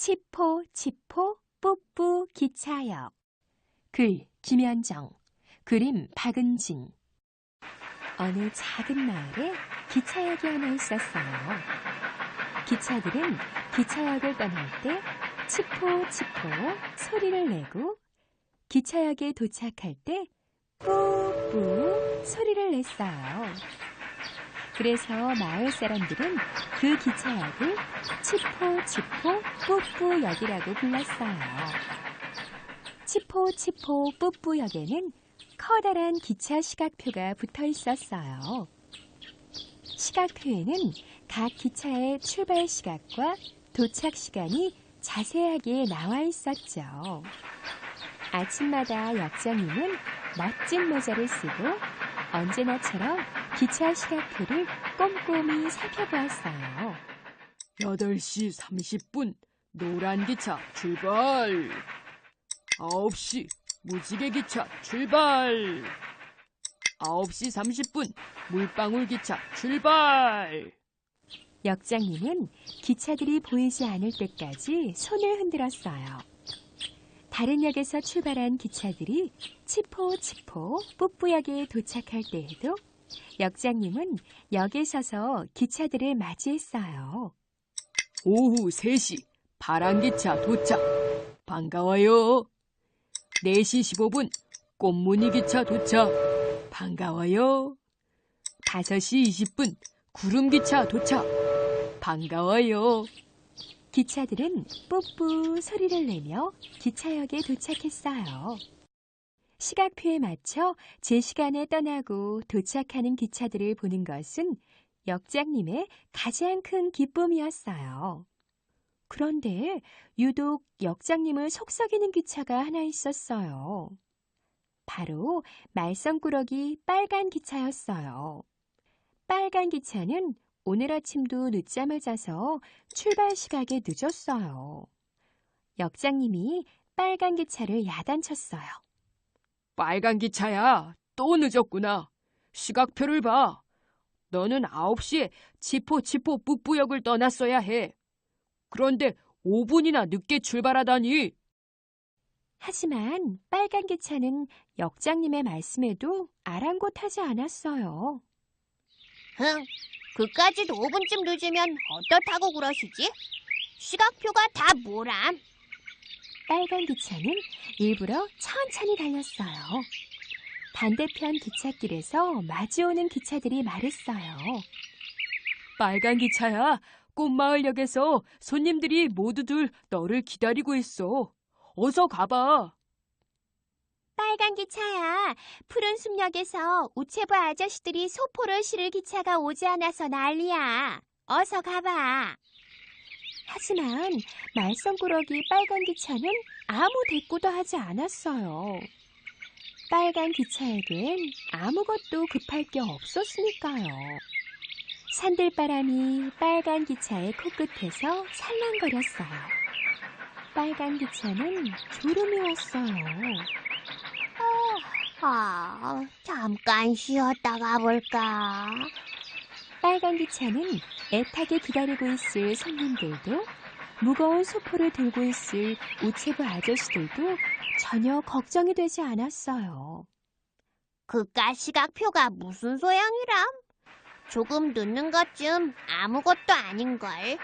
치포 치포 뿌뿌 기차역. 글 김현정, 그림 박은진. 어느 작은 마을에 기차역이 하나 있었어요. 기차들은 기차역을 떠날 때 치포 치포 소리를 내고 기차역에 도착할 때 뿌뿌 소리를 냈어요. 그래서 마을 사람들은 그 기차역을 치포 치포 뿌뿌역이라고 불렀어요. 치포 치포 뿌뿌역에는 커다란 기차 시각표가 붙어 있었어요. 시각표에는 각 기차의 출발 시각과 도착 시간이 자세하게 나와 있었죠. 아침마다 역장님은 멋진 모자를 쓰고 언제나처럼 기차 시각표를 꼼꼼히 살펴보았어요. 8시 30분 노란 기차 출발. 9시 무지개 기차 출발. 9시 30분 물방울 기차 출발. 역장님은 기차들이 보이지 않을 때까지 손을 흔들었어요. 다른 역에서 출발한 기차들이 치포 치포 뿌뿌역에 도착할 때에도 역장님은 역에 서서 기차들을 맞이했어요. 오후 3시 파란 기차 도착. 반가워요. 4시 15분 꽃무늬 기차 도착. 반가워요. 5시 20분 구름 기차 도착. 반가워요. 기차들은 뿌뿌 소리를 내며 기차역에 도착했어요. 시각표에 맞춰 제 시간에 떠나고 도착하는 기차들을 보는 것은 역장님의 가장 큰 기쁨이었어요. 그런데 유독 역장님을 속썩이는 기차가 하나 있었어요. 바로 말썽꾸러기 빨간 기차였어요. 빨간 기차는 오늘 아침도 늦잠을 자서 출발 시각에 늦었어요. 역장님이 빨간 기차를 야단쳤어요. 빨간 기차야, 또 늦었구나. 시각표를 봐. 너는 9시에 치포 치포 뿌뿌역을 떠났어야 해. 그런데 5분이나 늦게 출발하다니. 하지만 빨간 기차는 역장님의 말씀에도 아랑곳하지 않았어요. 그까짓 5분쯤 늦으면 어떻다고 그러시지? 시각표가 다 뭐람? 빨간 기차는 일부러 천천히 달렸어요. 반대편 기찻길에서 마주오는 기차들이 말했어요. 빨간 기차야, 꽃마을역에서 손님들이 모두들 너를 기다리고 있어. 어서 가봐. 빨간 기차야. 푸른 숲역에서 우체부 아저씨들이 소포를 실을 기차가 오지 않아서 난리야. 어서 가봐. 하지만 말썽꾸러기 빨간 기차는 아무 대꾸도 하지 않았어요. 빨간 기차에겐 아무것도 급할 게 없었으니까요. 산들바람이 빨간 기차의 코끝에서 살랑거렸어요. 빨간 기차는 졸음이 왔어요. 잠깐 쉬었다 가볼까? 빨간 기차는 애타게 기다리고 있을 손님들도 무거운 소포를 들고 있을 우체부 아저씨들도 전혀 걱정이 되지 않았어요. 그깟 시각표가 무슨 소용이람? 조금 늦는 것쯤 아무것도 아닌걸.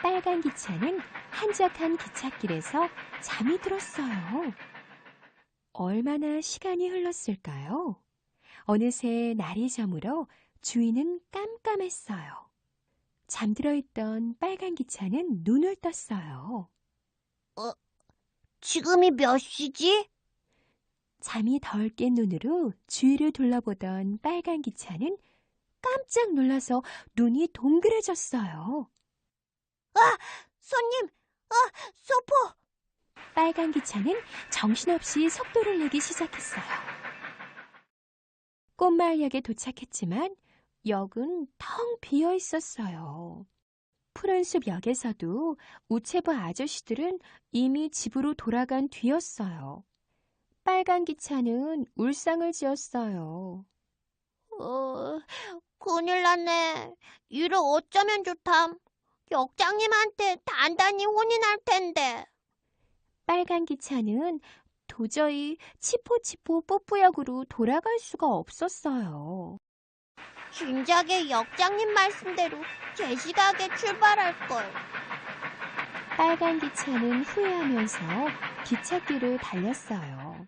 빨간 기차는 한적한 기찻길에서 잠이 들었어요. 얼마나 시간이 흘렀을까요? 어느새 날이 저물어 주위는 깜깜했어요. 잠들어 있던 빨간 기차는 눈을 떴어요. 지금이 몇 시지? 잠이 덜 깬 눈으로 주위를 둘러보던 빨간 기차는 깜짝 놀라서 눈이 동그래졌어요. 손님, 소포! 빨간 기차는 정신없이 속도를 내기 시작했어요. 꽃마을역에 도착했지만 역은 텅 비어 있었어요. 푸른숲 역에서도 우체부 아저씨들은 이미 집으로 돌아간 뒤였어요. 빨간 기차는 울상을 지었어요. 큰일 났네. 이를 어쩌면 좋담. 역장님한테 단단히 혼이 날 텐데. 빨간 기차는 도저히 치포치포 뽀뽀역으로 돌아갈 수가 없었어요. 진작에 역장님 말씀대로 제 시각에 출발할걸. 빨간 기차는 후회하면서 기찻길을 달렸어요.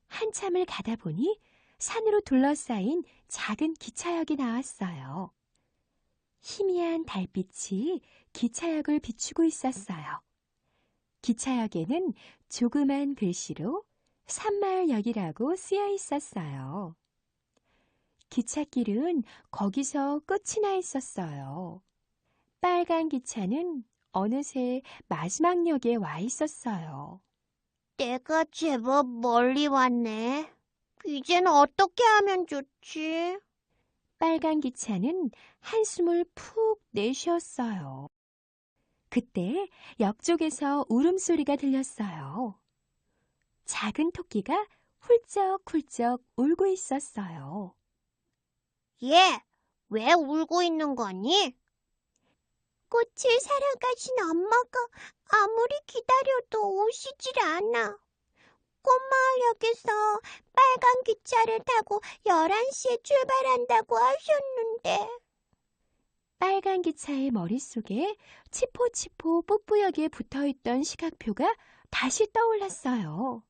한참을 가다 보니 산으로 둘러싸인 작은 기차역이 나왔어요. 희미한 달빛이 기차역을 비추고 있었어요. 기차역에는 조그만 글씨로 산마을역이라고 쓰여 있었어요. 기찻길은 거기서 끝이 나 있었어요. 빨간 기차는 어느새 마지막 역에 와 있었어요. 내가 제법 멀리 왔네. 이젠 어떻게 하면 좋지? 빨간 기차는 한숨을 푹 내쉬었어요. 그때 역쪽에서 울음소리가 들렸어요. 작은 토끼가 훌쩍훌쩍 울고 있었어요. 얘, 왜 울고 있는 거니? 꽃을 사러 가신 엄마가 아무리 기다려도 오시질 않아. 꽃마을역에서 빨간 기차를 타고 11시에 출발한다고 하셨는데. 빨간 기차의 머릿속에 치포치포 뽀뽀역에 붙어있던 시각표가 다시 떠올랐어요.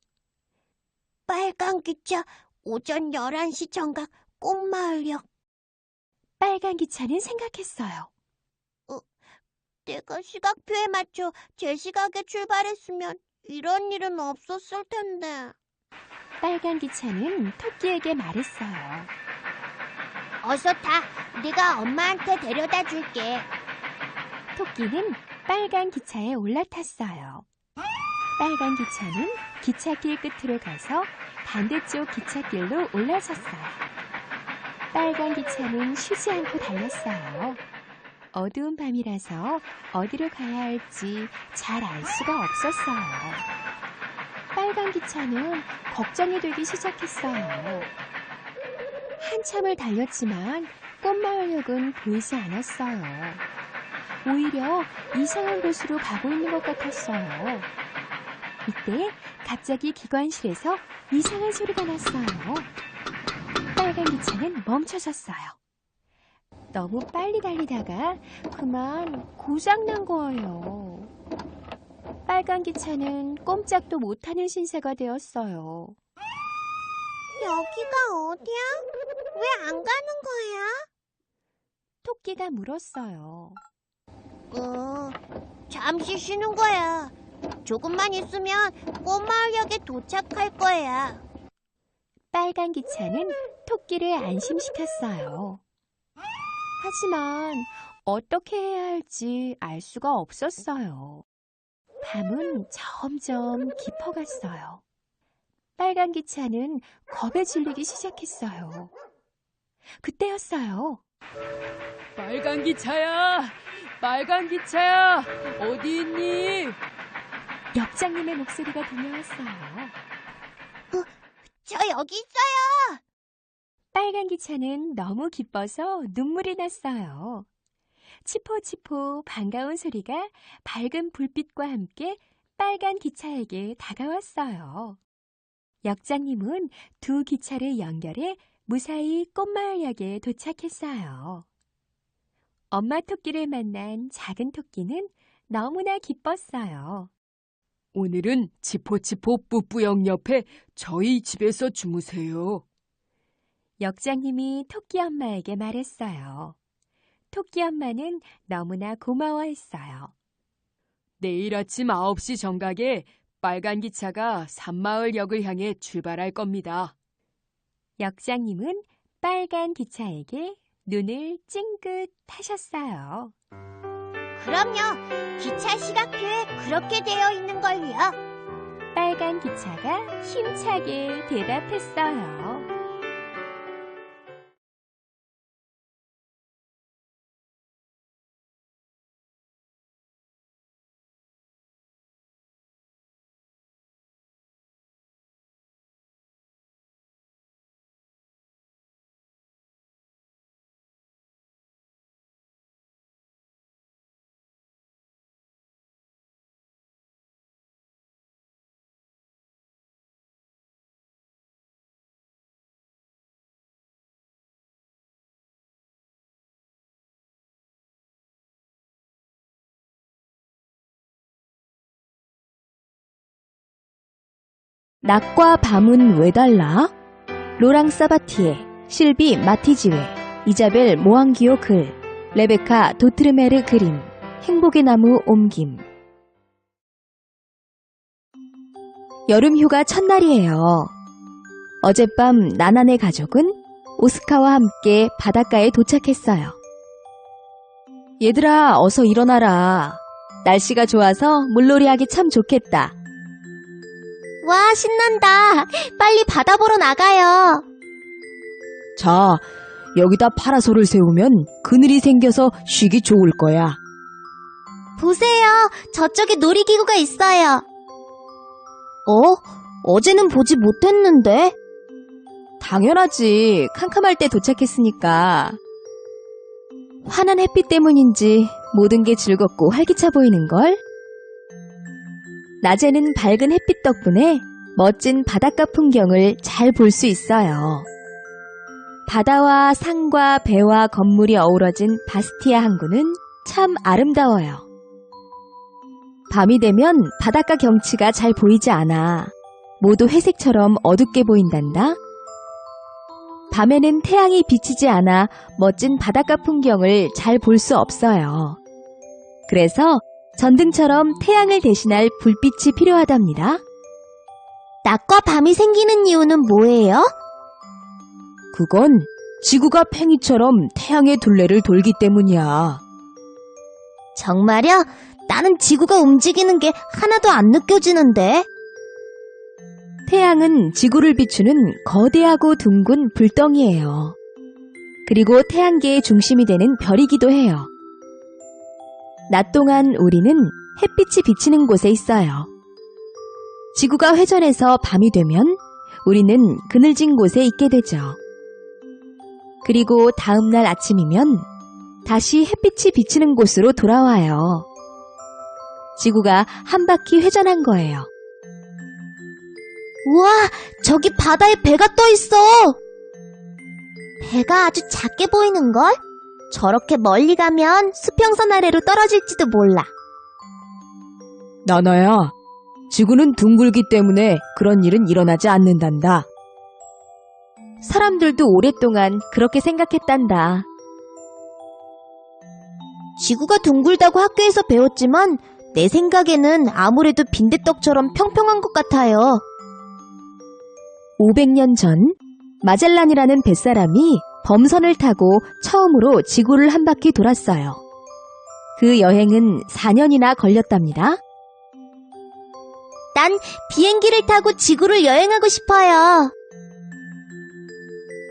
빨간 기차 오전 11시 정각 꽃마을역. 빨간 기차는 생각했어요. 내가 시각표에 맞춰 제 시각에 출발했으면 이런 일은 없었을 텐데. 빨간 기차는 토끼에게 말했어요. 어서 타. 네가 엄마한테 데려다 줄게. 토끼는 빨간 기차에 올라탔어요. 빨간 기차는 기찻길 끝으로 가서 반대쪽 기찻길로 올라섰어요. 빨간 기차는 쉬지 않고 달렸어요. 어두운 밤이라서 어디로 가야 할지 잘 알 수가 없었어요. 빨간 기차는 걱정이 되기 시작했어요. 한참을 달렸지만 꽃마을역은 보이지 않았어요. 오히려 이상한 곳으로 가고 있는 것 같았어요. 이때 갑자기 기관실에서 이상한 소리가 났어요. 빨간 기차는 멈춰섰어요. 너무 빨리 달리다가 그만 고장난 거예요. 빨간 기차는 꼼짝도 못하는 신세가 되었어요. 여기가 어디야? 왜 안 가는 거야? 토끼가 물었어요. 잠시 쉬는 거야. 조금만 있으면 꽃마을역에 도착할 거야. 빨간 기차는 토끼를 안심시켰어요. 하지만 어떻게 해야 할지 알 수가 없었어요. 밤은 점점 깊어갔어요. 빨간 기차는 겁에 질리기 시작했어요. 그때였어요. 빨간 기차야! 빨간 기차야! 어디 있니? 역장님의 목소리가 들려왔어요. 저 여기 있어요. 빨간 기차는 너무 기뻐서 눈물이 났어요. 치포치포 반가운 소리가 밝은 불빛과 함께 빨간 기차에게 다가왔어요. 역장님은 두 기차를 연결해 무사히 꽃마을역에 도착했어요. 엄마 토끼를 만난 작은 토끼는 너무나 기뻤어요. 오늘은 치포치포 뿌뿌역 옆에 저희 집에서 주무세요. 역장님이 토끼 엄마에게 말했어요. 토끼 엄마는 너무나 고마워했어요. 내일 아침 9시 정각에 빨간 기차가 산마을역을 향해 출발할 겁니다. 역장님은 빨간 기차에게 눈을 찡긋 하셨어요. 그럼요. 기차 시각표에 그렇게 되어 있는 걸요. 빨간 기차가 힘차게 대답했어요. 낮과 밤은 왜 달라? 로랑 사바티에, 실비 마티지웨, 이자벨 모앙기오 글, 레베카 도트르메르 그림, 행복의 나무 옮김. 여름휴가 첫날이에요. 어젯밤 나나네 가족은 오스카와 함께 바닷가에 도착했어요. 얘들아, 어서 일어나라. 날씨가 좋아서 물놀이하기 참 좋겠다. 와, 신난다. 빨리 바다 보러 나가요. 자, 여기다 파라솔을 세우면 그늘이 생겨서 쉬기 좋을 거야. 보세요. 저쪽에 놀이기구가 있어요. 어제는 보지 못했는데. 당연하지. 캄캄할 때 도착했으니까. 환한 햇빛 때문인지 모든 게 즐겁고 활기차 보이는걸? 낮에는 밝은 햇빛 덕분에 멋진 바닷가 풍경을 잘 볼 수 있어요. 바다와 산과 배와 건물이 어우러진 바스티아 항구는 참 아름다워요. 밤이 되면 바닷가 경치가 잘 보이지 않아. 모두 회색처럼 어둡게 보인단다. 밤에는 태양이 비치지 않아 멋진 바닷가 풍경을 잘 볼 수 없어요. 그래서 전등처럼 태양을 대신할 불빛이 필요하답니다. 낮과 밤이 생기는 이유는 뭐예요? 그건 지구가 팽이처럼 태양의 둘레를 돌기 때문이야. 정말요? 나는 지구가 움직이는 게 하나도 안 느껴지는데. 태양은 지구를 비추는 거대하고 둥근 불덩이예요. 그리고 태양계의 중심이 되는 별이기도 해요. 낮 동안 우리는 햇빛이 비치는 곳에 있어요. 지구가 회전해서 밤이 되면 우리는 그늘진 곳에 있게 되죠. 그리고 다음 날 아침이면 다시 햇빛이 비치는 곳으로 돌아와요. 지구가 한 바퀴 회전한 거예요. 우와, 저기 바다에 배가 떠 있어. 배가 아주 작게 보이는걸? 저렇게 멀리 가면 수평선 아래로 떨어질지도 몰라. 나나야, 지구는 둥글기 때문에 그런 일은 일어나지 않는단다. 사람들도 오랫동안 그렇게 생각했단다. 지구가 둥글다고 학교에서 배웠지만 내 생각에는 아무래도 빈대떡처럼 평평한 것 같아요. 500년 전 마젤란이라는 뱃사람이 범선을 타고 처음으로 지구를 한 바퀴 돌았어요. 그 여행은 4년이나 걸렸답니다. 난 비행기를 타고 지구를 여행하고 싶어요.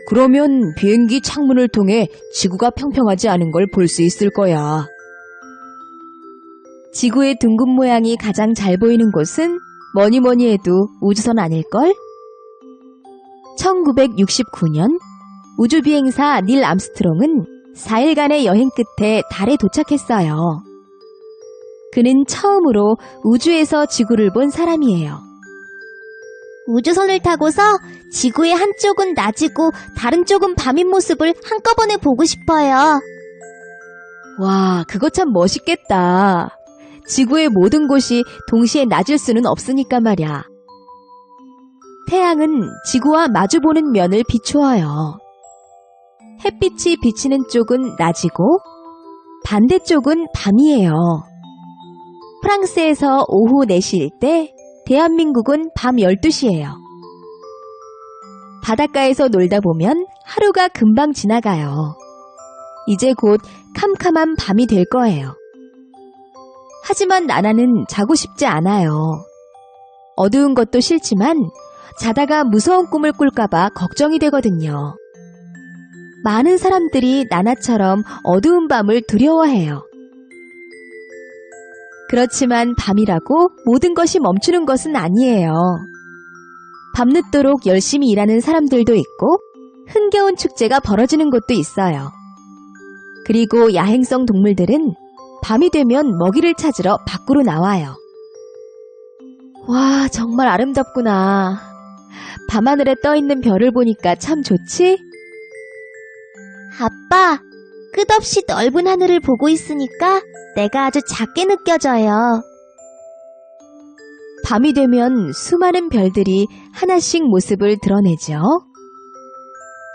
그러면 비행기 창문을 통해 지구가 평평하지 않은 걸 볼 수 있을 거야. 지구의 둥근 모양이 가장 잘 보이는 곳은 뭐니 해도 우주선 아닐걸? 1969년 우주비행사 닐 암스트롱은 4일간의 여행 끝에 달에 도착했어요. 그는 처음으로 우주에서 지구를 본 사람이에요. 우주선을 타고서 지구의 한쪽은 낮이고 다른 쪽은 밤인 모습을 한꺼번에 보고 싶어요. 와, 그거 참 멋있겠다. 지구의 모든 곳이 동시에 낮을 수는 없으니까 말이야. 태양은 지구와 마주보는 면을 비추어요. 햇빛이 비치는 쪽은 낮이고 반대쪽은 밤이에요. 프랑스에서 오후 4시일 때 대한민국은 밤 12시예요. 바닷가에서 놀다 보면 하루가 금방 지나가요. 이제 곧 캄캄한 밤이 될 거예요. 하지만 나나는 자고 싶지 않아요. 어두운 것도 싫지만 자다가 무서운 꿈을 꿀까봐 걱정이 되거든요. 많은 사람들이 나나처럼 어두운 밤을 두려워해요. 그렇지만 밤이라고 모든 것이 멈추는 것은 아니에요. 밤늦도록 열심히 일하는 사람들도 있고 흥겨운 축제가 벌어지는 곳도 있어요. 그리고 야행성 동물들은 밤이 되면 먹이를 찾으러 밖으로 나와요. 와, 정말 아름답구나. 밤하늘에 떠있는 별을 보니까 참 좋지? 아빠, 끝없이 넓은 하늘을 보고 있으니까 내가 아주 작게 느껴져요. 밤이 되면 수많은 별들이 하나씩 모습을 드러내죠.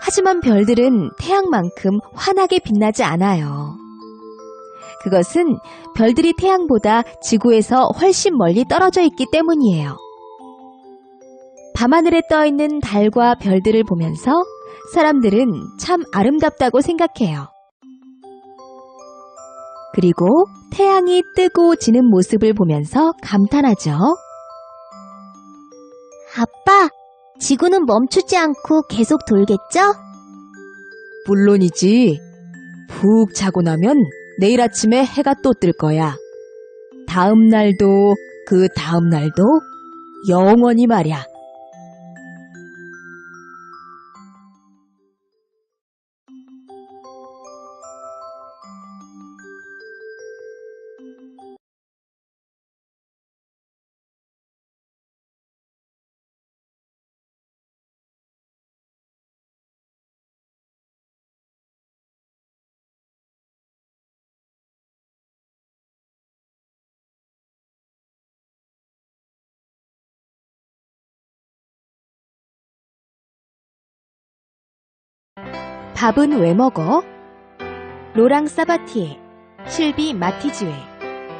하지만 별들은 태양만큼 환하게 빛나지 않아요. 그것은 별들이 태양보다 지구에서 훨씬 멀리 떨어져 있기 때문이에요. 밤하늘에 떠있는 달과 별들을 보면서 사람들은 참 아름답다고 생각해요. 그리고 태양이 뜨고 지는 모습을 보면서 감탄하죠. 아빠, 지구는 멈추지 않고 계속 돌겠죠? 물론이지. 푹 자고 나면 내일 아침에 해가 또 뜰 거야. 다음 날도 그 다음 날도 영원히 말이야. 밥은 왜 먹어? 로랑 사바티에, 실비 마티즈웨,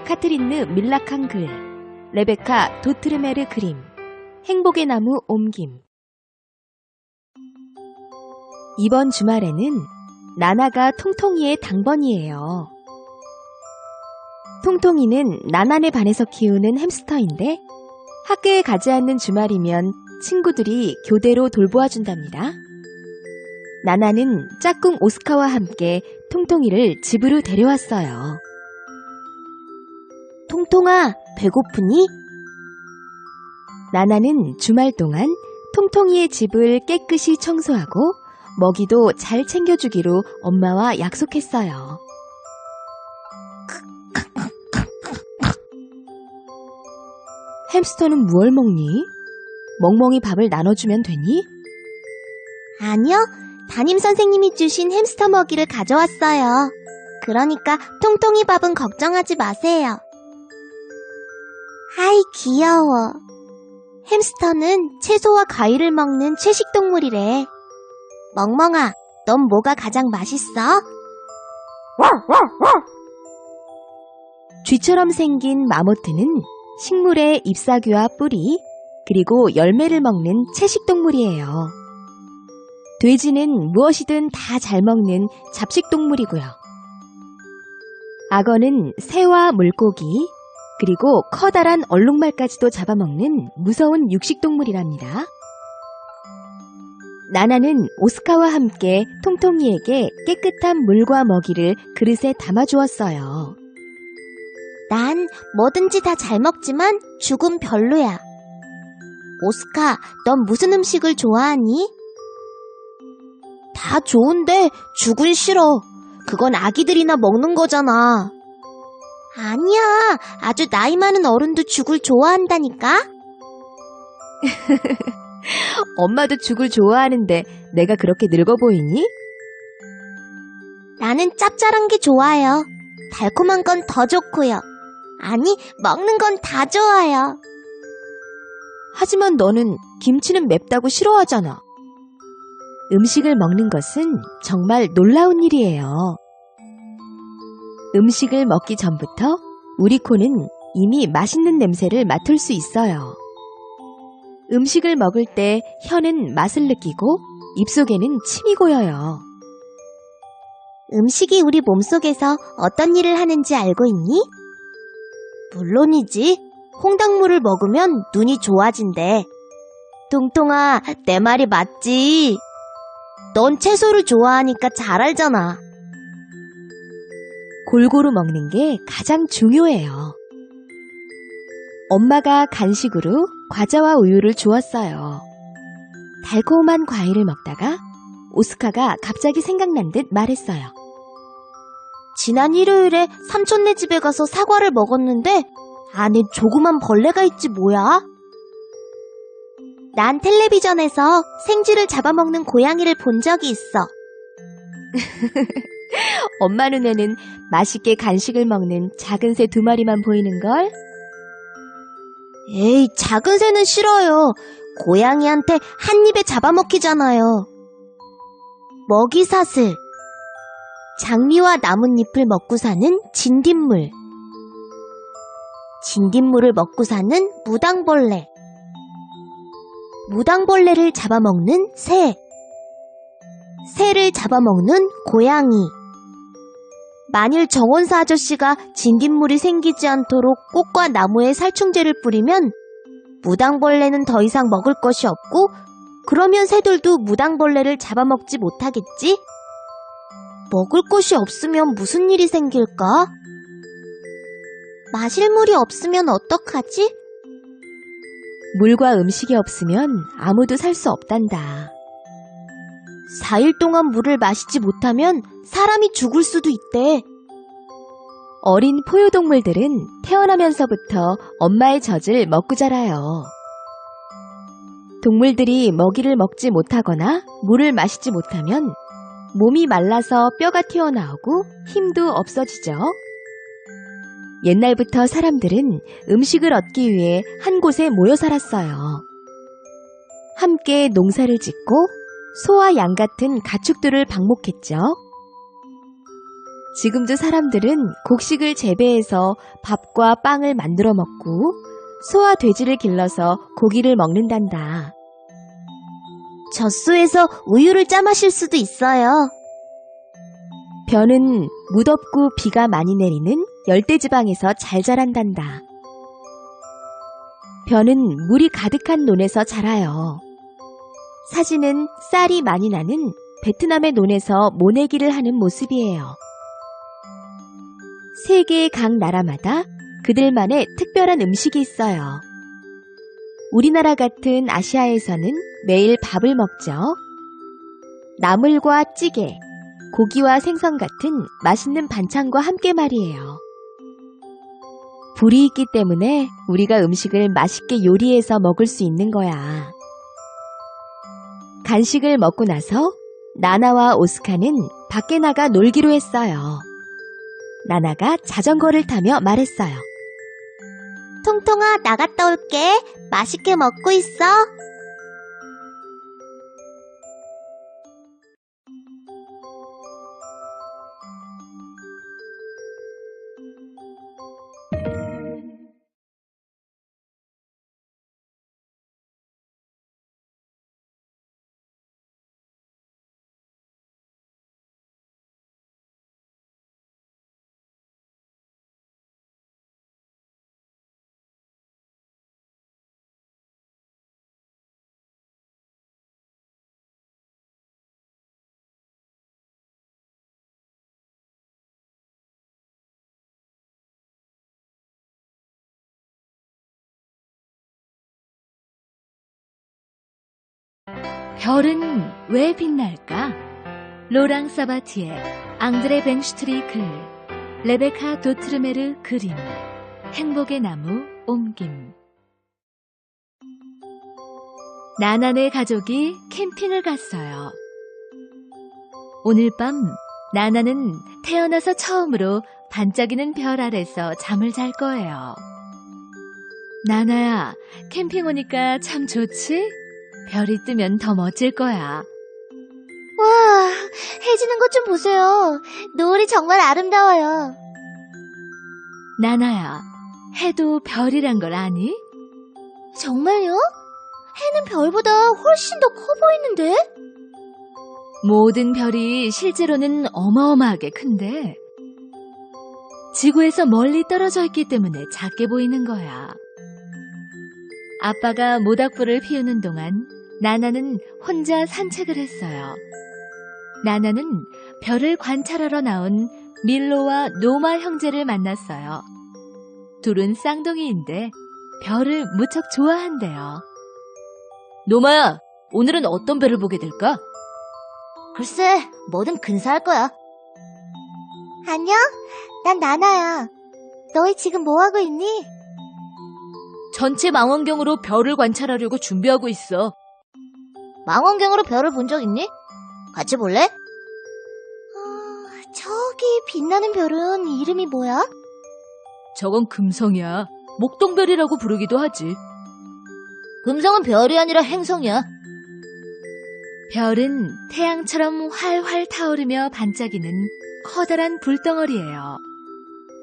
카트린느 밀라칸 글, 레베카 도트르메르 그림, 행복의 나무 옮김. 이번 주말에는 나나가 통통이의 당번이에요. 통통이는 나나네 반에서 키우는 햄스터인데 학교에 가지 않는 주말이면 친구들이 교대로 돌보아준답니다. 나나는 짝꿍 오스카와 함께 통통이를 집으로 데려왔어요. 통통아, 배고프니? 나나는 주말 동안 통통이의 집을 깨끗이 청소하고 먹이도 잘 챙겨주기로 엄마와 약속했어요. 햄스터는 무얼 먹니? 멍멍이 밥을 나눠주면 되니? 아니요, 담임 선생님이 주신 햄스터 먹이를 가져왔어요. 그러니까 통통이 밥은 걱정하지 마세요. 아이, 귀여워. 햄스터는 채소와 과일을 먹는 채식동물이래. 멍멍아, 넌 뭐가 가장 맛있어? 쥐처럼 생긴 마모트는 식물의 잎사귀와 뿌리, 그리고 열매를 먹는 채식동물이에요. 돼지는 무엇이든 다 잘 먹는 잡식동물이고요. 악어는 새와 물고기, 그리고 커다란 얼룩말까지도 잡아먹는 무서운 육식동물이랍니다. 나나는 오스카와 함께 통통이에게 깨끗한 물과 먹이를 그릇에 담아주었어요. 난 뭐든지 다 잘 먹지만 죽은 별로야. 오스카, 넌 무슨 음식을 좋아하니? 다 좋은데 죽은 싫어. 그건 아기들이나 먹는 거잖아. 아니야, 아주 나이 많은 어른도 죽을 좋아한다니까? 엄마도 죽을 좋아하는데 내가 그렇게 늙어 보이니? 나는 짭짤한 게 좋아요. 달콤한 건 더 좋고요. 아니, 먹는 건 다 좋아요. 하지만 너는 김치는 맵다고 싫어하잖아. 음식을 먹는 것은 정말 놀라운 일이에요. 음식을 먹기 전부터 우리 코는 이미 맛있는 냄새를 맡을 수 있어요. 음식을 먹을 때 혀는 맛을 느끼고 입속에는 침이 고여요. 음식이 우리 몸속에서 어떤 일을 하는지 알고 있니? 물론이지. 홍당무를 먹으면 눈이 좋아진대. 통통아, 내 말이 맞지? 넌 채소를 좋아하니까 잘 알잖아. 골고루 먹는 게 가장 중요해요. 엄마가 간식으로 과자와 우유를 주었어요. 달콤한 과일을 먹다가 오스카가 갑자기 생각난 듯 말했어요. 지난 일요일에 삼촌네 집에 가서 사과를 먹었는데 안에 조그만 벌레가 있지 뭐야? 난 텔레비전에서 생쥐를 잡아먹는 고양이를 본 적이 있어. 엄마 눈에는 맛있게 간식을 먹는 작은 새 2마리만 보이는걸? 에이, 작은 새는 싫어요. 고양이한테 한 입에 잡아먹히잖아요. 먹이사슬. 장미와 나뭇잎을 먹고 사는 진딧물. 진딧물을 먹고 사는 무당벌레. 무당벌레를 잡아먹는 새. 새를 잡아먹는 고양이. 만일 정원사 아저씨가 진딧물이 생기지 않도록 꽃과 나무에 살충제를 뿌리면 무당벌레는 더 이상 먹을 것이 없고, 그러면 새들도 무당벌레를 잡아먹지 못하겠지? 먹을 것이 없으면 무슨 일이 생길까? 마실 물이 없으면 어떡하지? 물과 음식이 없으면 아무도 살 수 없단다. 4일 동안 물을 마시지 못하면 사람이 죽을 수도 있대. 어린 포유동물들은 태어나면서부터 엄마의 젖을 먹고 자라요. 동물들이 먹이를 먹지 못하거나 물을 마시지 못하면 몸이 말라서 뼈가 튀어나오고 힘도 없어지죠. 옛날부터 사람들은 음식을 얻기 위해 한 곳에 모여 살았어요. 함께 농사를 짓고 소와 양 같은 가축들을 방목했죠. 지금도 사람들은 곡식을 재배해서 밥과 빵을 만들어 먹고 소와 돼지를 길러서 고기를 먹는단다. 젖소에서 우유를 짜 마실 수도 있어요. 벼는 무덥고 비가 많이 내리는 열대지방에서 잘 자란단다. 벼는 물이 가득한 논에서 자라요. 사진은 쌀이 많이 나는 베트남의 논에서 모내기를 하는 모습이에요. 세계의 각 나라마다 그들만의 특별한 음식이 있어요. 우리나라 같은 아시아에서는 매일 밥을 먹죠. 나물과 찌개, 고기와 생선 같은 맛있는 반찬과 함께 말이에요. 불이 있기 때문에 우리가 음식을 맛있게 요리해서 먹을 수 있는 거야. 간식을 먹고 나서 나나와 오스카는 밖에 나가 놀기로 했어요. 나나가 자전거를 타며 말했어요. 통통아, 나갔다 올게. 맛있게 먹고 있어. 별은 왜 빛날까? 로랑 사바티에, 앙드레 뱅슈트리 글, 레베카 도트르메르 그림, 행복의 나무 옮김. 나나네 가족이 캠핑을 갔어요. 오늘 밤 나나는 태어나서 처음으로 반짝이는 별 아래서 잠을 잘 거예요. 나나야, 캠핑 오니까 참 좋지? 별이 뜨면 더 멋질 거야. 와, 해지는 것 좀 보세요. 노을이 정말 아름다워요. 나나야, 해도 별이란 걸 아니? 정말요? 해는 별보다 훨씬 더 커 보이는데? 모든 별이 실제로는 어마어마하게 큰데 지구에서 멀리 떨어져 있기 때문에 작게 보이는 거야. 아빠가 모닥불을 피우는 동안 나나는 혼자 산책을 했어요. 나나는 별을 관찰하러 나온 밀로와 노마 형제를 만났어요. 둘은 쌍둥이인데 별을 무척 좋아한대요. 노마야, 오늘은 어떤 별을 보게 될까? 글쎄, 뭐든 근사할 거야. 안녕, 난 나나야. 너희 지금 뭐하고 있니? 전체 망원경으로 별을 관찰하려고 준비하고 있어. 망원경으로 별을 본 적 있니? 같이 볼래? 저기 빛나는 별은 이름이 뭐야? 저건 금성이야. 목동별이라고 부르기도 하지. 금성은 별이 아니라 행성이야. 별은 태양처럼 활활 타오르며 반짝이는 커다란 불덩어리예요.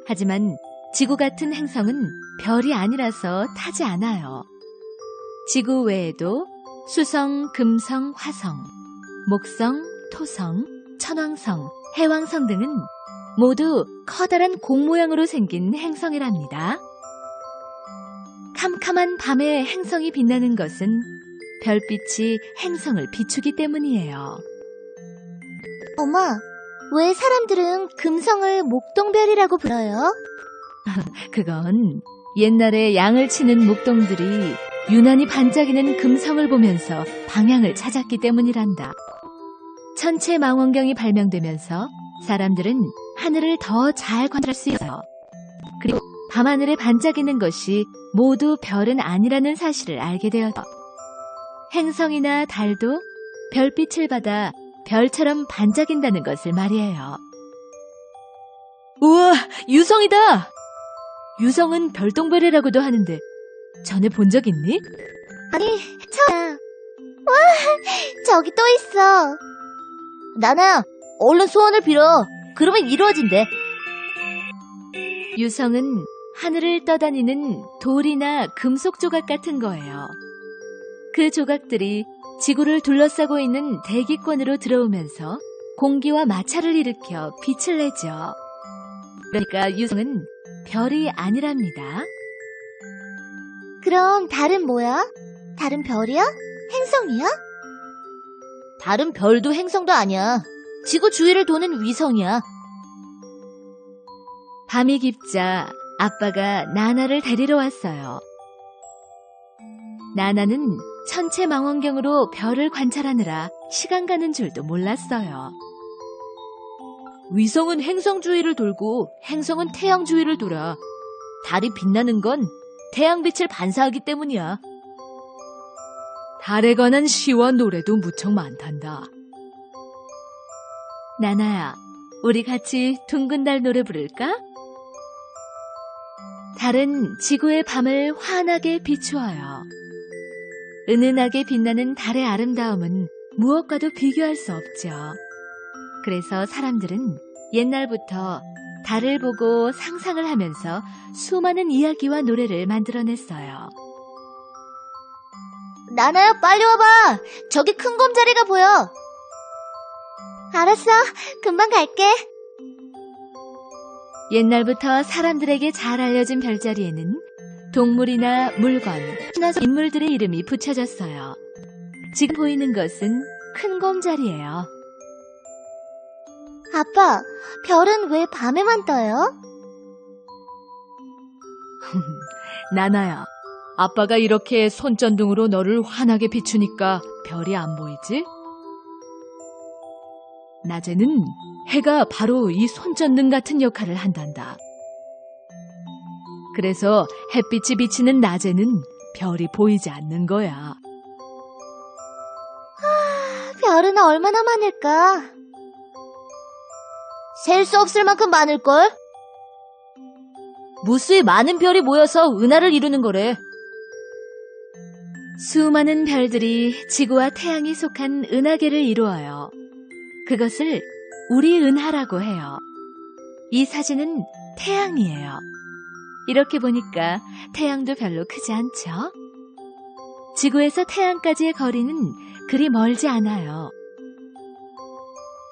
하지만 지구 같은 행성은 별이 아니라서 타지 않아요. 지구 외에도 수성, 금성, 화성, 목성, 토성, 천왕성, 해왕성 등은 모두 커다란 공 모양으로 생긴 행성이랍니다. 캄캄한 밤에 행성이 빛나는 것은 별빛이 행성을 비추기 때문이에요. 엄마, 왜 사람들은 금성을 목동별이라고 불러요? 그건 옛날에 양을 치는 목동들이 유난히 반짝이는 금성을 보면서 방향을 찾았기 때문이란다. 천체망원경이 발명되면서 사람들은 하늘을 더 잘 관찰할 수 있어요. 그리고 밤하늘에 반짝이는 것이 모두 별은 아니라는 사실을 알게 되었죠. 행성이나 달도 별빛을 받아 별처럼 반짝인다는 것을 말이에요. 우와, 유성이다! 유성은 별똥별이라고도 하는데 전에 본 적 있니? 아니, 처음이야. 와, 저기 또 있어. 나나야, 얼른 소원을 빌어. 그러면 이루어진대. 유성은 하늘을 떠다니는 돌이나 금속 조각 같은 거예요. 그 조각들이 지구를 둘러싸고 있는 대기권으로 들어오면서 공기와 마찰을 일으켜 빛을 내죠. 그러니까 유성은 별이 아니랍니다. 그럼 달은 뭐야? 달은 별이야? 행성이야? 달은 별도 행성도 아니야. 지구 주위를 도는 위성이야. 밤이 깊자 아빠가 나나를 데리러 왔어요. 나나는 천체망원경으로 별을 관찰하느라 시간 가는 줄도 몰랐어요. 위성은 행성 주위를 돌고 행성은 태양 주위를 돌아. 달이 빛나는 건 태양빛을 반사하기 때문이야. 달에 관한 시와 노래도 무척 많단다. 나나야, 우리 같이 둥근 달 노래 부를까? 달은 지구의 밤을 환하게 비추어요. 은은하게 빛나는 달의 아름다움은 무엇과도 비교할 수 없죠. 그래서 사람들은 옛날부터 달을 보고 상상을 하면서 수많은 이야기와 노래를 만들어냈어요. 나나야, 빨리 와봐. 저기 큰 곰자리가 보여. 알았어. 금방 갈게. 옛날부터 사람들에게 잘 알려진 별자리에는 동물이나 물건, 신화적 인물들의 이름이 붙여졌어요. 지금 보이는 것은 큰 곰자리예요. 아빠, 별은 왜 밤에만 떠요? 나나야, 아빠가 이렇게 손전등으로 너를 환하게 비추니까 별이 안 보이지? 낮에는 해가 바로 이 손전등 같은 역할을 한단다. 그래서 햇빛이 비치는 낮에는 별이 보이지 않는 거야. 별은 얼마나 많을까? 셀 수 없을 만큼 많을걸? 무수히 많은 별이 모여서 은하를 이루는 거래. 수많은 별들이 지구와 태양이 속한 은하계를 이루어요. 그것을 우리 은하라고 해요. 이 사진은 태양이에요. 이렇게 보니까 태양도 별로 크지 않죠? 지구에서 태양까지의 거리는 그리 멀지 않아요.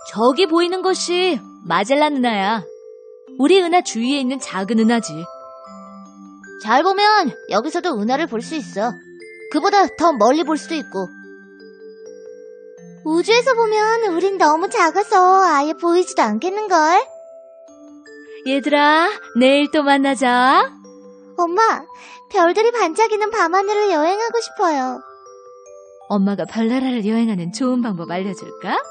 저기 보이는 것이 마젤란 은하야. 우리 은하 주위에 있는 작은 은하지. 잘 보면 여기서도 은하를 볼 수 있어. 그보다 더 멀리 볼 수도 있고. 우주에서 보면 우린 너무 작아서 아예 보이지도 않겠는걸? 얘들아, 내일 또 만나자. 엄마, 별들이 반짝이는 밤하늘을 여행하고 싶어요. 엄마가 별나라를 여행하는 좋은 방법 알려줄까?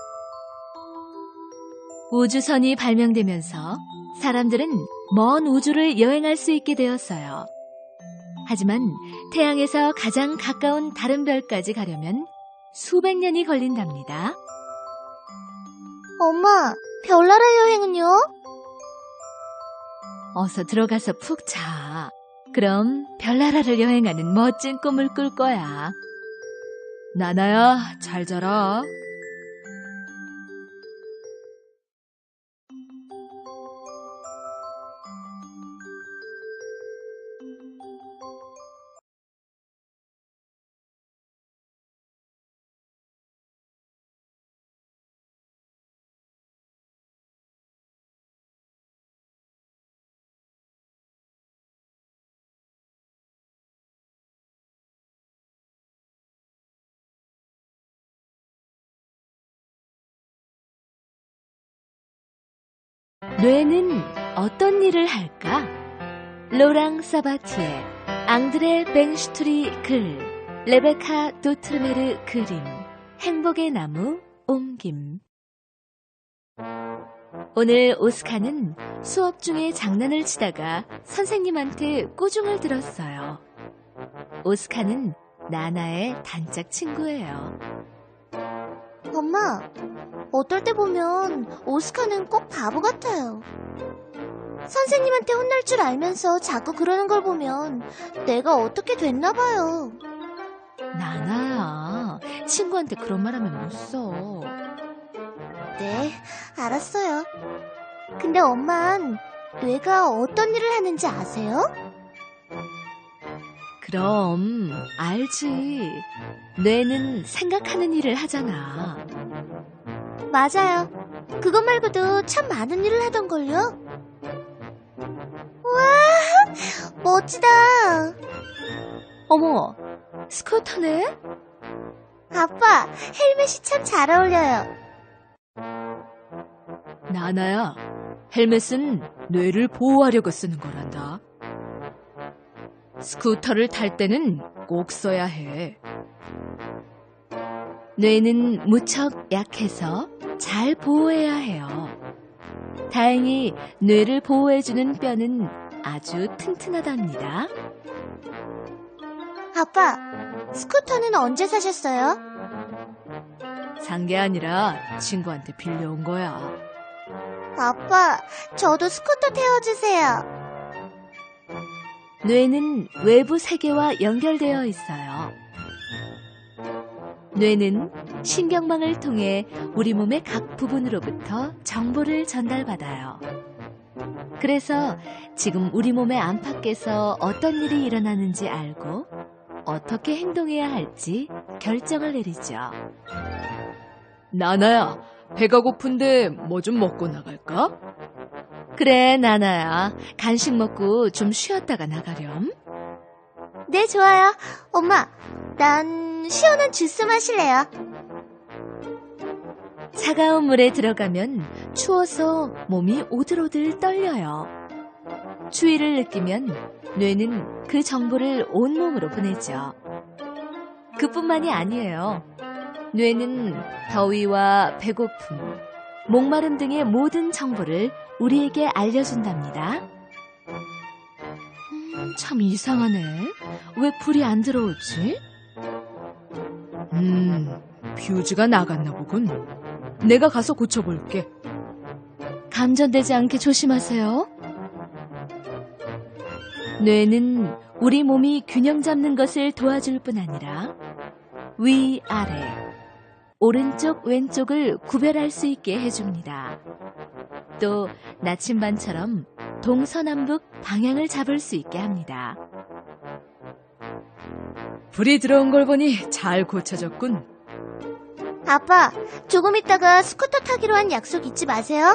우주선이 발명되면서 사람들은 먼 우주를 여행할 수 있게 되었어요. 하지만 태양에서 가장 가까운 다른 별까지 가려면 수백 년이 걸린답니다. 엄마, 별나라 여행은요? 어서 들어가서 푹 자. 그럼 별나라를 여행하는 멋진 꿈을 꿀 거야. 나나야, 잘 자라. 뇌는 어떤 일을 할까? 로랑 사바티에, 앙드레 벤슈트리 글, 레베카 도트르메르 그림, 행복의 나무 옮김. 오늘 오스카는 수업 중에 장난을 치다가 선생님한테 꾸중을 들었어요. 오스카는 나나의 단짝 친구예요. 엄마, 어떨 때 보면 오스카는 꼭 바보 같아요. 선생님한테 혼날 줄 알면서 자꾸 그러는 걸 보면 내가 어떻게 됐나 봐요. 나나야, 친구한테 그런 말 하면 못 써. 네, 알았어요. 근데 엄만 뇌가 어떤 일을 하는지 아세요? 그럼 알지. 뇌는 생각하는 일을 하잖아. 맞아요. 그것 말고도 참 많은 일을 하던걸요? 와, 멋지다. 어머, 스쿠터네? 아빠, 헬멧이 참 잘 어울려요. 나나야, 헬멧은 뇌를 보호하려고 쓰는 거란다. 스쿠터를 탈 때는 꼭 써야 해. 뇌는 무척 약해서 잘 보호해야 해요. 다행히 뇌를 보호해주는 뼈는 아주 튼튼하답니다. 아빠, 스쿠터는 언제 사셨어요? 산 게 아니라 친구한테 빌려온 거야. 아빠, 저도 스쿠터 태워주세요. 뇌는 외부 세계와 연결되어 있어요. 뇌는 신경망을 통해 우리 몸의 각 부분으로부터 정보를 전달받아요. 그래서 지금 우리 몸의 안팎에서 어떤 일이 일어나는지 알고 어떻게 행동해야 할지 결정을 내리죠. 나나야, 배가 고픈데 뭐 좀 먹고 나갈까? 그래, 나나야. 간식 먹고 좀 쉬었다가 나가렴. 네, 좋아요. 엄마, 난 시원한 주스 마실래요. 차가운 물에 들어가면 추워서 몸이 오들오들 떨려요. 추위를 느끼면 뇌는 그 정보를 온몸으로 보내죠. 그뿐만이 아니에요. 뇌는 더위와 배고픔, 목마름 등의 모든 정보를 우리에게 알려준답니다. 참 이상하네. 왜 불이 안 들어오지? 퓨즈가 나갔나 보군. 내가 가서 고쳐볼게. 감전되지 않게 조심하세요. 뇌는 우리 몸이 균형 잡는 것을 도와줄 뿐 아니라 위아래, 오른쪽 왼쪽을 구별할 수 있게 해줍니다. 또 나침반처럼 동서남북 방향을 잡을 수 있게 합니다. 불이 들어온 걸 보니 잘 고쳐졌군. 아빠, 조금 있다가 스쿠터 타기로 한 약속 잊지 마세요.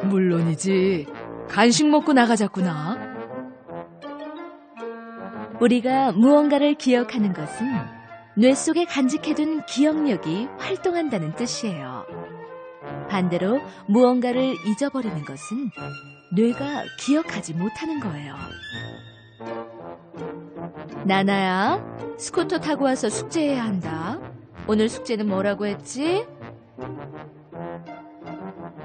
물론이지. 간식 먹고 나가자꾸나. 우리가 무언가를 기억하는 것은 뇌 속에 간직해둔 기억력이 활동한다는 뜻이에요. 반대로 무언가를 잊어버리는 것은 뇌가 기억하지 못하는 거예요. 나나야, 스쿠터 타고 와서 숙제해야 한다. 오늘 숙제는 뭐라고 했지?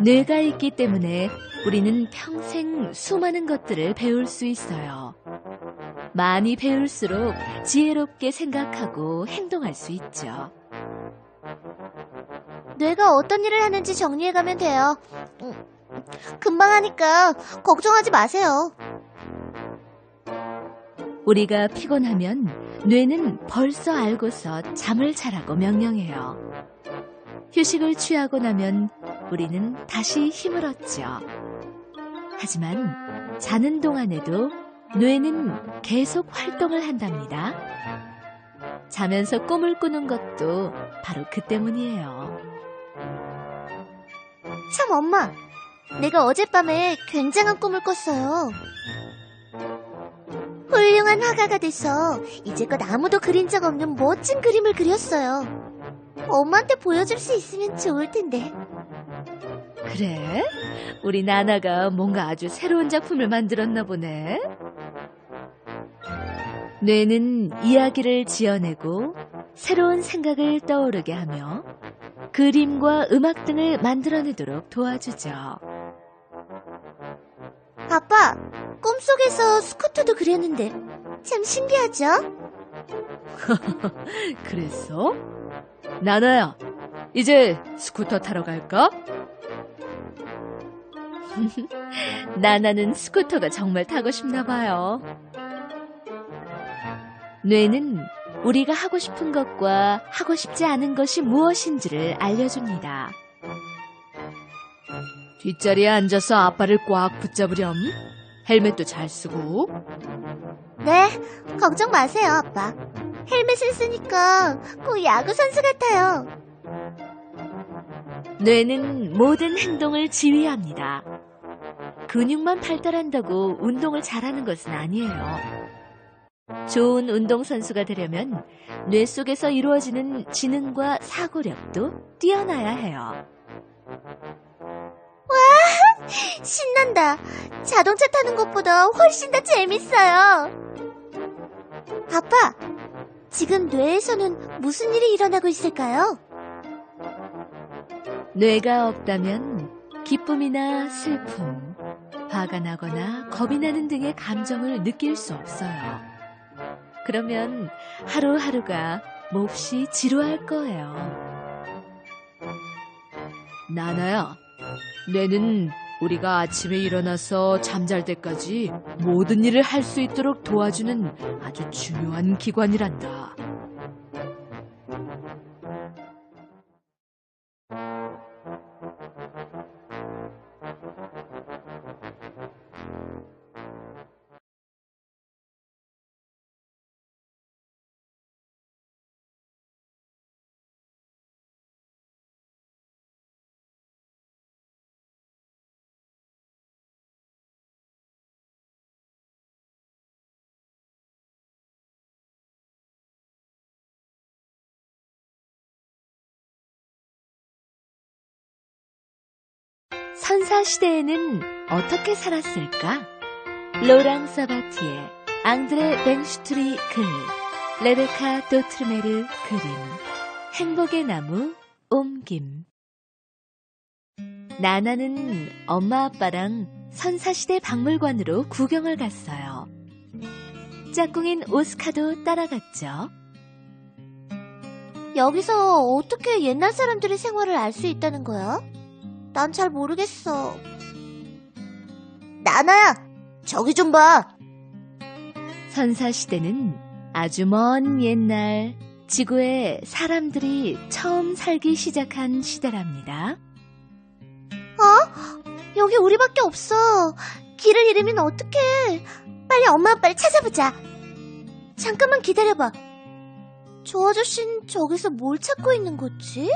뇌가 있기 때문에 우리는 평생 수많은 것들을 배울 수 있어요. 많이 배울수록 지혜롭게 생각하고 행동할 수 있죠. 뇌가 어떤 일을 하는지 정리해가면 돼요. 금방 하니까 걱정하지 마세요. 우리가 피곤하면 뇌는 벌써 알고서 잠을 자라고 명령해요. 휴식을 취하고 나면 우리는 다시 힘을 얻죠. 하지만 자는 동안에도 뇌는 계속 활동을 한답니다. 자면서 꿈을 꾸는 것도 바로 그 때문이에요. 참 엄마, 내가 어젯밤에 굉장한 꿈을 꿨어요. 훌륭한 화가가 돼서 이제껏 아무도 그린 적 없는 멋진 그림을 그렸어요. 엄마한테 보여줄 수 있으면 좋을 텐데. 그래? 우리 나나가 뭔가 아주 새로운 작품을 만들었나 보네. 뇌는 이야기를 지어내고 새로운 생각을 떠오르게 하며 그림과 음악 등을 만들어내도록 도와주죠. 아빠, 꿈속에서 스쿠터도 그렸는데 참 신기하죠? 그랬어? 나나야, 이제 스쿠터 타러 갈까? 나나는 스쿠터가 정말 타고 싶나 봐요. 뇌는 우리가 하고 싶은 것과 하고 싶지 않은 것이 무엇인지를 알려줍니다. 뒷자리에 앉아서 아빠를 꽉 붙잡으렴. 헬멧도 잘 쓰고. 네, 걱정 마세요, 아빠. 헬멧을 쓰니까 꼭 야구 선수 같아요. 뇌는 모든 행동을 지휘합니다. 근육만 발달한다고 운동을 잘하는 것은 아니에요. 좋은 운동선수가 되려면 뇌 속에서 이루어지는 지능과 사고력도 뛰어나야 해요. 신난다. 자동차 타는 것보다 훨씬 더 재밌어요. 아빠, 지금 뇌에서는 무슨 일이 일어나고 있을까요? 뇌가 없다면 기쁨이나 슬픔, 화가 나거나 겁이 나는 등의 감정을 느낄 수 없어요. 그러면 하루하루가 몹시 지루할 거예요. 나나야, 뇌는 우리가 아침에 일어나서 잠잘 때까지 모든 일을 할 수 있도록 도와주는 아주 중요한 기관이란다. 선사시대에는 어떻게 살았을까? 로랑 사바티에, 앙드레 뱅슈트리 글, 레베카 도트르메르 그림, 행복의 나무 옮김. 나나는 엄마 아빠랑 선사시대 박물관으로 구경을 갔어요. 짝꿍인 오스카도 따라갔죠. 여기서 어떻게 옛날 사람들의 생활을 알 수 있다는 거야? 난 잘 모르겠어. 나나야, 저기 좀 봐. 선사시대는 아주 먼 옛날 지구에 사람들이 처음 살기 시작한 시대랍니다. 여기 우리밖에 없어. 길을 잃으면 어떡해. 빨리 엄마 아빠를 찾아보자. 잠깐만 기다려봐. 저 아저씨는 저기서 뭘 찾고 있는 거지?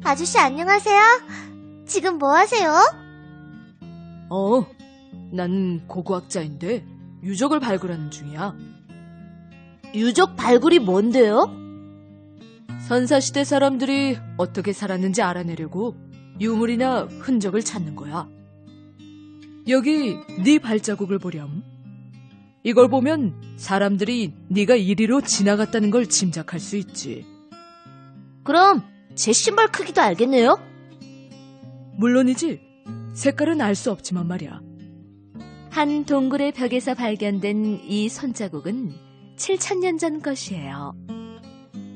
아저씨 안녕하세요. 지금 뭐 하세요? 난 고고학자인데 유적을 발굴하는 중이야. 유적 발굴이 뭔데요? 선사시대 사람들이 어떻게 살았는지 알아내려고 유물이나 흔적을 찾는 거야. 여기 네 발자국을 보렴. 이걸 보면 사람들이 네가 이리로 지나갔다는 걸 짐작할 수 있지. 그럼 제 신발 크기도 알겠네요? 물론이지. 색깔은 알 수 없지만 말이야. 한 동굴의 벽에서 발견된 이 손자국은 7,000년 전 것이에요.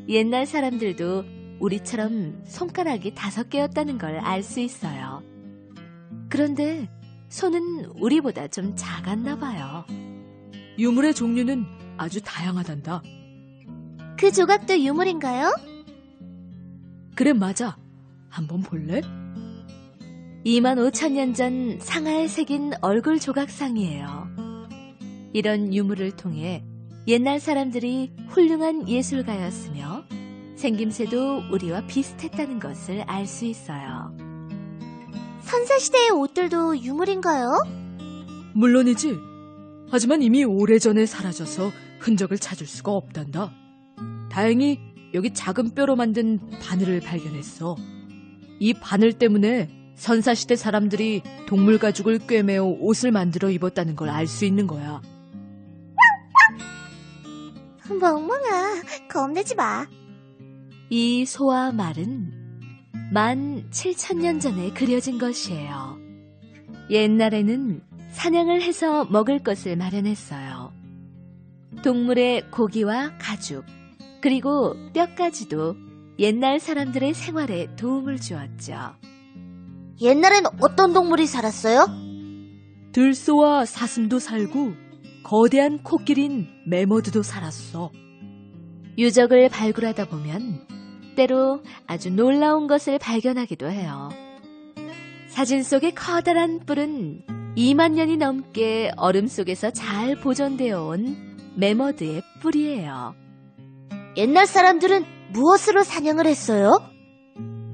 옛날 사람들도 우리처럼 손가락이 5개였다는 걸 알 수 있어요. 그런데 손은 우리보다 좀 작았나 봐요. 유물의 종류는 아주 다양하단다. 그 조각도 유물인가요? 그래, 맞아. 한번 볼래? 25,000년 전 상하에 새긴 얼굴 조각상이에요. 이런 유물을 통해 옛날 사람들이 훌륭한 예술가였으며 생김새도 우리와 비슷했다는 것을 알 수 있어요. 선사시대의 옷들도 유물인가요? 물론이지. 하지만 이미 오래전에 사라져서 흔적을 찾을 수가 없단다. 다행히 여기 작은 뼈로 만든 바늘을 발견했어. 이 바늘 때문에 선사시대 사람들이 동물 가죽을 꿰매어 옷을 만들어 입었다는 걸 알 수 있는 거야. 멍멍아, 겁내지 마. 이 소와 말은 17,000년 전에 그려진 것이에요. 옛날에는 사냥을 해서 먹을 것을 마련했어요. 동물의 고기와 가죽, 그리고 뼈까지도 옛날 사람들의 생활에 도움을 주었죠. 옛날엔 어떤 동물이 살았어요? 들소와 사슴도 살고 거대한 코끼리인 매머드도 살았어. 유적을 발굴하다 보면 때로 아주 놀라운 것을 발견하기도 해요. 사진 속의 커다란 뿔은 2만 년이 넘게 얼음 속에서 잘 보존되어 온 매머드의 뿔이에요. 옛날 사람들은 무엇으로 사냥을 했어요?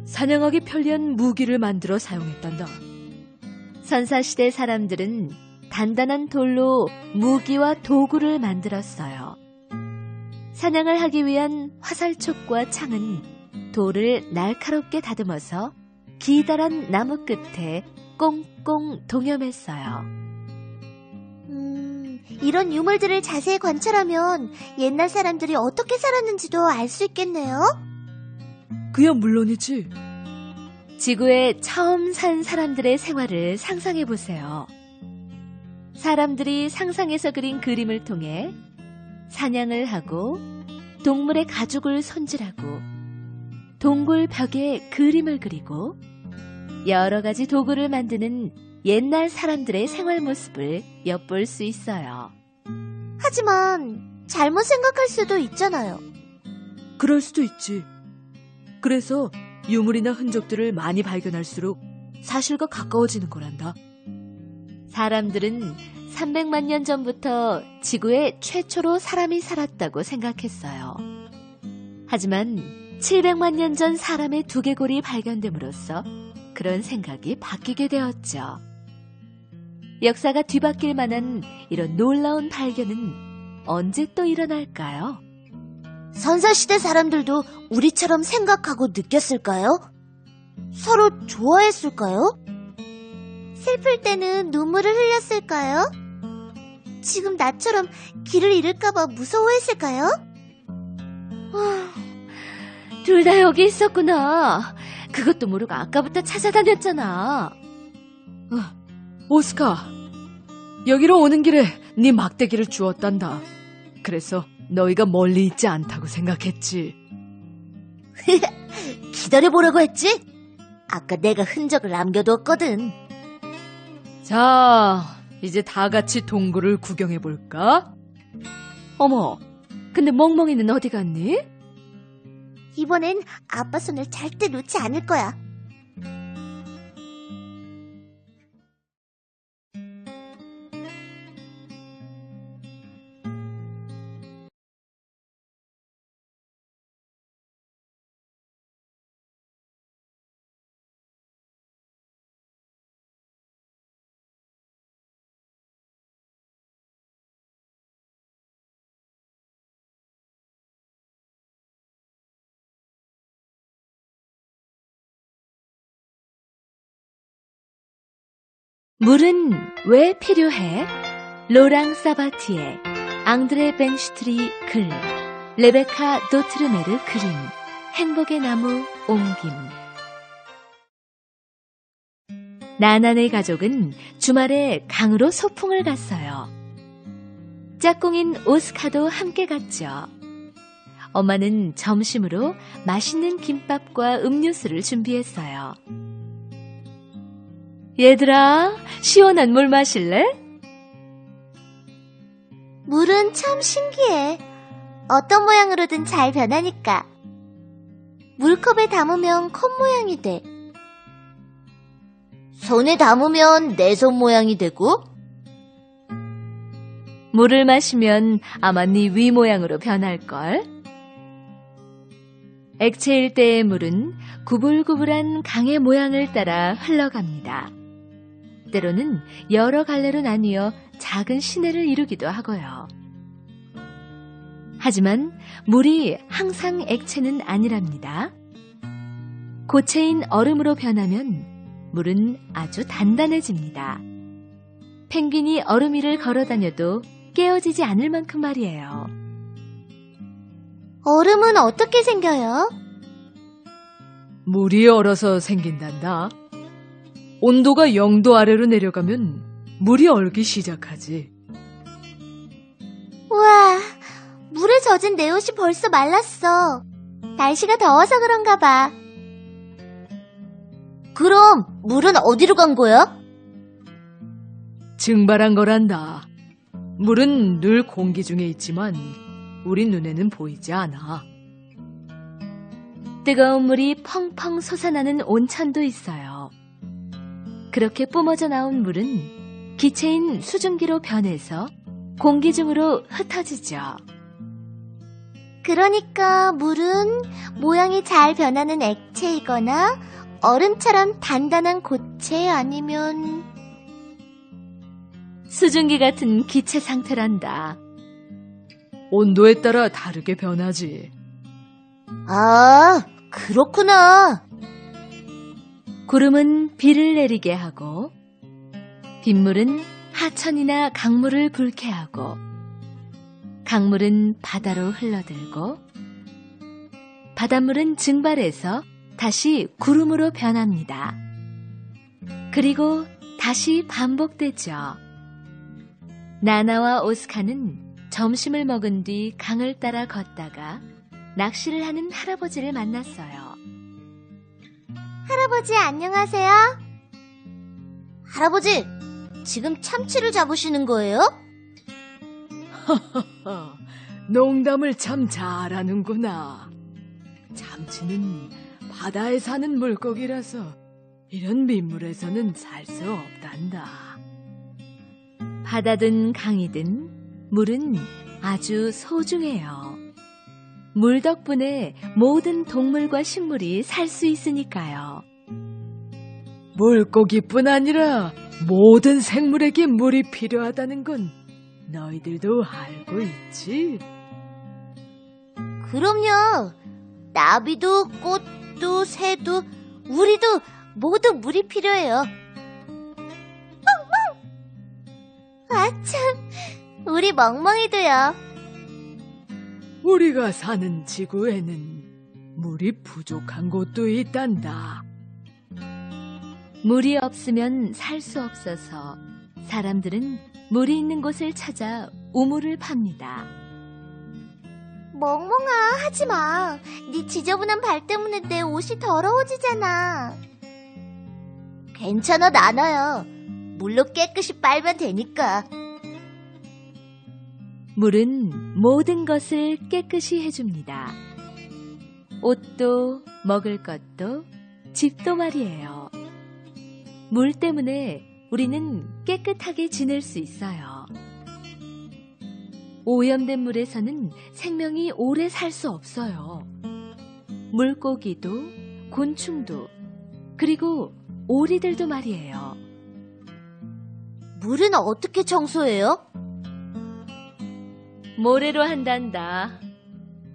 사냥하기 편리한 무기를 만들어 사용했단다. 선사시대 사람들은 단단한 돌로 무기와 도구를 만들었어요. 사냥을 하기 위한 화살촉과 창은 돌을 날카롭게 다듬어서 기다란 나무 끝에 꽁꽁 동여맸어요. 이런 유물들을 자세히 관찰하면 옛날 사람들이 어떻게 살았는지도 알 수 있겠네요? 그야 물론이지. 지구에 처음 산 사람들의 생활을 상상해 보세요. 사람들이 상상해서 그린 그림을 통해 사냥을 하고 동물의 가죽을 손질하고 동굴 벽에 그림을 그리고 여러 가지 도구를 만드는 옛날 사람들의 생활 모습을 엿볼 수 있어요. 하지만 잘못 생각할 수도 있잖아요. 그럴 수도 있지. 그래서 유물이나 흔적들을 많이 발견할수록 사실과 가까워지는 거란다. 사람들은 300만 년 전부터 지구에 최초로 사람이 살았다고 생각했어요. 하지만 700만 년 전 사람의 두개골이 발견됨으로써 그런 생각이 바뀌게 되었죠. 역사가 뒤바뀔 만한 이런 놀라운 발견은 언제 또 일어날까요? 선사시대 사람들도 우리처럼 생각하고 느꼈을까요? 서로 좋아했을까요? 슬플 때는 눈물을 흘렸을까요? 지금 나처럼 길을 잃을까봐 무서워했을까요? 둘 다 여기 있었구나. 그것도 모르고 아까부터 찾아다녔잖아. 오스카, 여기로 오는 길에 네 막대기를 주었단다. 그래서 너희가 멀리 있지 않다고 생각했지. 기다려보라고 했지? 아까 내가 흔적을 남겨두었거든. 자, 이제 다 같이 동굴을 구경해볼까? 어머, 근데 멍멍이는 어디 갔니? 이번엔 아빠 손을 절대 놓지 않을 거야. 물은 왜 필요해? 로랑 사바티에, 앙드레 벤슈트리 글, 레베카 도트르메르 그림, 행복의 나무 옮김. 나난의 가족은 주말에 강으로 소풍을 갔어요. 짝꿍인 오스카도 함께 갔죠. 엄마는 점심으로 맛있는 김밥과 음료수를 준비했어요. 얘들아, 시원한 물 마실래? 물은 참 신기해. 어떤 모양으로든 잘 변하니까. 물컵에 담으면 컵 모양이 돼. 손에 담으면 내 손 모양이 되고. 물을 마시면 아마 네 위 모양으로 변할걸. 액체일 때의 물은 구불구불한 강의 모양을 따라 흘러갑니다. 때로는 여러 갈래로 나뉘어 작은 시내를 이루기도 하고요. 하지만 물이 항상 액체는 아니랍니다. 고체인 얼음으로 변하면 물은 아주 단단해집니다. 펭귄이 얼음 위를 걸어 다녀도 깨어지지 않을 만큼 말이에요. 얼음은 어떻게 생겨요? 물이 얼어서 생긴단다. 온도가 0도 아래로 내려가면 물이 얼기 시작하지. 우와, 물에 젖은 내 옷이 벌써 말랐어. 날씨가 더워서 그런가 봐. 그럼 물은 어디로 간 거야? 증발한 거란다. 물은 늘 공기 중에 있지만 우리 눈에는 보이지 않아. 뜨거운 물이 펑펑 솟아나는 온천도 있어요. 그렇게 뿜어져 나온 물은 기체인 수증기로 변해서 공기 중으로 흩어지죠. 그러니까 물은 모양이 잘 변하는 액체이거나 얼음처럼 단단한 고체 아니면 수증기 같은 기체 상태란다. 온도에 따라 다르게 변하지. 아, 그렇구나. 구름은 비를 내리게 하고 빗물은 하천이나 강물을 붉게 하고 강물은 바다로 흘러들고 바닷물은 증발해서 다시 구름으로 변합니다. 그리고 다시 반복되죠. 나나와 오스카는 점심을 먹은 뒤 강을 따라 걷다가 낚시를 하는 할아버지를 만났어요. 할아버지 안녕하세요. 할아버지, 지금 참치를 잡으시는 거예요? 농담을 참 잘하는구나. 참치는 바다에 사는 물고기라서 이런 민물에서는 살 수 없단다. 바다든 강이든 물은 아주 소중해요. 물 덕분에 모든 동물과 식물이 살 수 있으니까요. 물고기뿐 아니라 모든 생물에게 물이 필요하다는 건 너희들도 알고 있지? 그럼요. 나비도 꽃도 새도 우리도 모두 물이 필요해요. 아참, 우리 멍멍이도요. 우리가 사는 지구에는 물이 부족한 곳도 있단다. 물이 없으면 살 수 없어서 사람들은 물이 있는 곳을 찾아 우물을 팝니다. 멍멍아, 하지마. 네 지저분한 발 때문에 내 옷이 더러워지잖아. 괜찮아, 나나야. 물로 깨끗이 빨면 되니까. 물은 모든 것을 깨끗이 해줍니다. 옷도 먹을 것도 집도 말이에요. 물 때문에 우리는 깨끗하게 지낼 수 있어요. 오염된 물에서는 생명이 오래 살 수 없어요. 물고기도, 곤충도, 그리고 오리들도 말이에요. 물은 어떻게 청소해요? 모래로 한단다.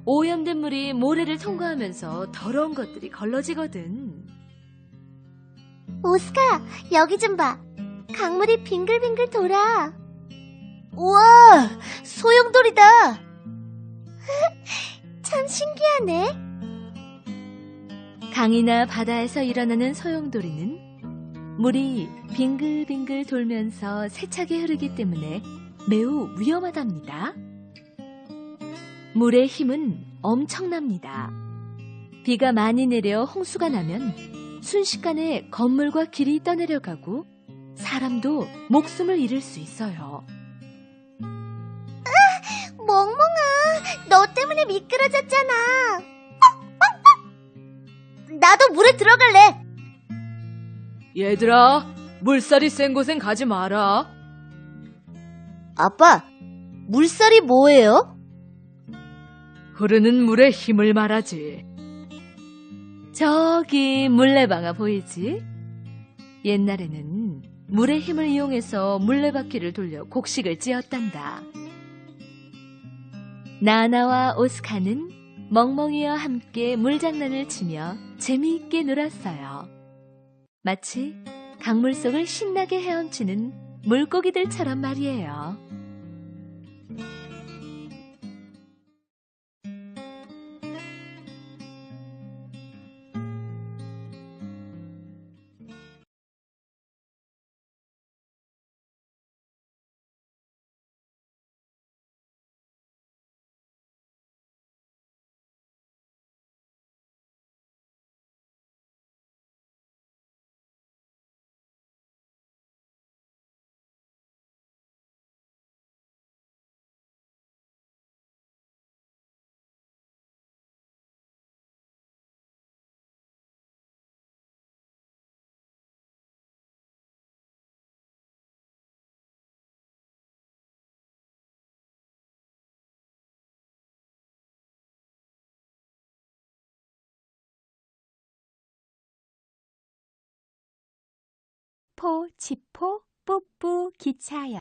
오염된 물이 모래를 통과하면서 더러운 것들이 걸러지거든. 오스카, 여기 좀 봐. 강물이 빙글빙글 돌아. 우와, 소용돌이다. 참 신기하네. 강이나 바다에서 일어나는 소용돌이는 물이 빙글빙글 돌면서 세차게 흐르기 때문에 매우 위험하답니다. 물의 힘은 엄청납니다. 비가 많이 내려 홍수가 나면 순식간에 건물과 길이 떠내려가고 사람도 목숨을 잃을 수 있어요. 멍멍아, 너 때문에 미끄러졌잖아. 나도 물에 들어갈래. 얘들아, 물살이 센 곳엔 가지 마라. 아빠, 물살이 뭐예요? 흐르는 물에 힘을 말하지. 저기 물레방아 보이지? 옛날에는 물의 힘을 이용해서 물레바퀴를 돌려 곡식을 찧었단다. 나나와 오스카는 멍멍이와 함께 물장난을 치며 재미있게 놀았어요. 마치 강물 속을 신나게 헤엄치는 물고기들처럼 말이에요. 포, 치포, 뿌뿌, 기차역.